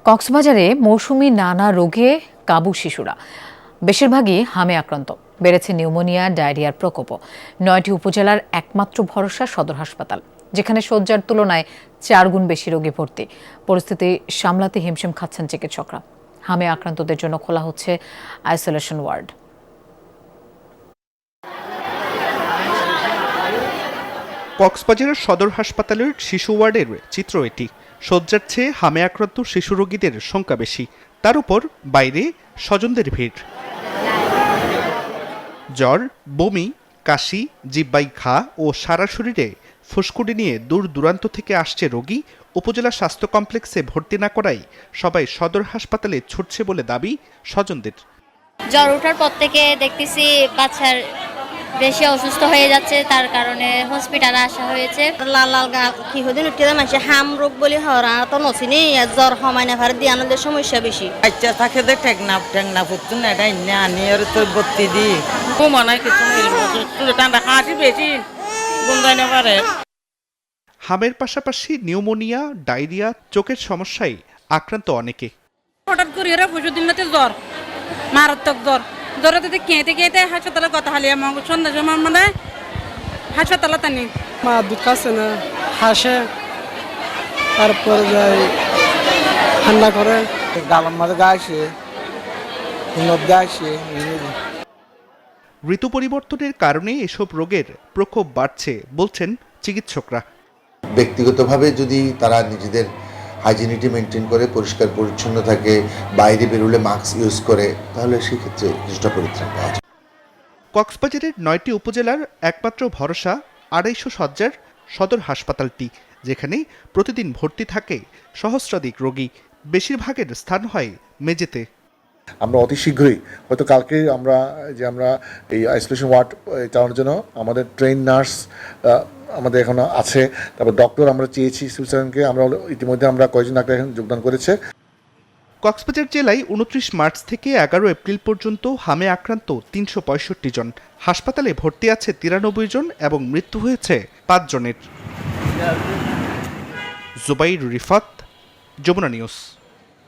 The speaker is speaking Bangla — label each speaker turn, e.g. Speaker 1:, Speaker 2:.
Speaker 1: কক্সবাজারে মৌসুমি নানা রোগে কাবু শিশুরা, বেশিরভাগই হামে আক্রান্ত। বেড়েছে নিউমোনিয়া, ডায়রিয়ার প্রকোপও। ৯টি উপজেলার একমাত্র ভরসা সদর হাসপাতাল, যেখানে শয্যার তুলনায় 4 গুণ বেশি রোগী ভর্তি। পরিস্থিতি সামলাতে হিমশিম খাচ্ছেন চিকিৎসকরা। হামে আক্রান্তদের জন্য খোলা হচ্ছে আইসোলেশন ওয়ার্ড।
Speaker 2: কক্সবাজারের সদর হাসপাতালের শিশু ওয়ার্ডের চিত্র এটি। শয্যার চেয়ে হামে আক্রান্ত শিশু রোগীদের সংখ্যা বেশি, তার উপর বাইরে স্বজনদের ভিড়। জ্বর, বমি, কাশি, জিহ্বায় ঘা ও সারা শরীরে ফুসকুড়ি নিয়ে দূর দূরান্ত থেকে আসছে রোগী। উপজেলা স্বাস্থ্য কমপ্লেক্সে ভর্তি না করায় সবাই সদর হাসপাতালে ছুটছে বলে দাবি স্বজনদের।
Speaker 3: জ্বর ওঠার পর থেকে দেখতেছি বাচ্চার বেশি অসুস্থ হয়ে যাচ্ছে, তার কারণে হসপিটালে আসা হয়েছে।
Speaker 4: লাল লাল গা কি হদিন উঠতে মানুষ হাম রোগ বলি হরা তো নছিনি জ্বর হমাইনা ভার দিয়ে আমাদের সমস্যা বেশি।
Speaker 5: বাচ্চা থাকে যে টেকনা ফুটতো না, এটা ইন্না আনি আর তোর বত্তি দি ও মনে কিছু ঠান্ডা হাসি বেশি গুন্দাই না পারে।
Speaker 2: হামের পাশাপাশি নিউমোনিয়া, ডায়রিয়া, চোখের সমস্যায় আক্রান্ত অনেকে।
Speaker 6: হঠাৎ করে এরা পরশুদিনতে জ্বর, মারাত্মক জ্বর। জ্বরে দিতে কেঁতে হাসপাতালে কথা হালিয়া সন্ধ্যা সময় মানে হাসপাতালে টানি
Speaker 7: মা দুধ খাচ্ছে না, হাসে, তারপর যায় ঠান্ডা করে গালার মাঝে গাছে গাছে।
Speaker 2: ঋতু পরিবর্তনের কারণে এসব রোগের প্রকোপ বাড়ছে বলছেন চিকিৎসকরা।
Speaker 8: ব্যক্তিগতভাবে যদি তারা নিজেদের হাইজিনিটি মেনটেন করে, পরিষ্কার পরিচ্ছন্ন থাকে, বাইরে বেরোলে মাস্ক ইউজ করে, তাহলে সেক্ষেত্রে কিছুটা পরিত্রাণ পাওয়া যায়।
Speaker 2: কক্সবাজারের 9টি উপজেলার একমাত্র ভরসা 250 শয্যার সদর হাসপাতালটি, যেখানে প্রতিদিন ভর্তি থাকে সহস্রাধিক রোগী। বেশিরভাগের স্থান হয় মেঝেতে।
Speaker 9: আমরা অতি শীঘ্রই, হয়তো কালকে আমরা এই আইসোলেশন ওয়ার্ড চালানোর জন্য আমাদের ট্রেন নার্স আমাদের এখন আছে, তারপর ডক্টর আমরা চেয়েছি সুইজারল্যান্ডকে, আমরা ইতিমধ্যে আমরা কয়েকজন ডাক্তার এখানে যোগদান করেছে।
Speaker 2: কক্সবাজার জেলায় 29 মার্চ থেকে 11 এপ্রিল পর্যন্ত হামে আক্রান্ত 365 জন। হাসপাতালে ভর্তি আছে 93 জন এবং মৃত্যু হয়েছে 5 জনের। জুবাইর রিফাত, যমুনা নিউজ।